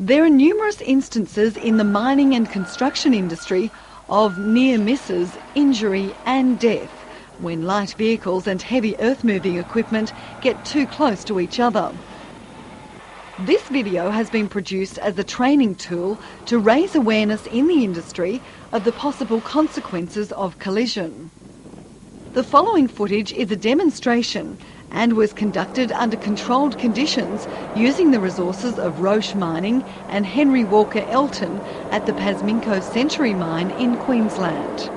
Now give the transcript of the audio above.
There are numerous instances in the mining and construction industry of near misses, injury and death when light vehicles and heavy earth-moving equipment get too close to each other. This video has been produced as a training tool to raise awareness in the industry of the possible consequences of collision. The following footage is a demonstration and was conducted under controlled conditions using the resources of Roche Mining and Henry Walker Elton at the Pasminco Century Mine in Queensland.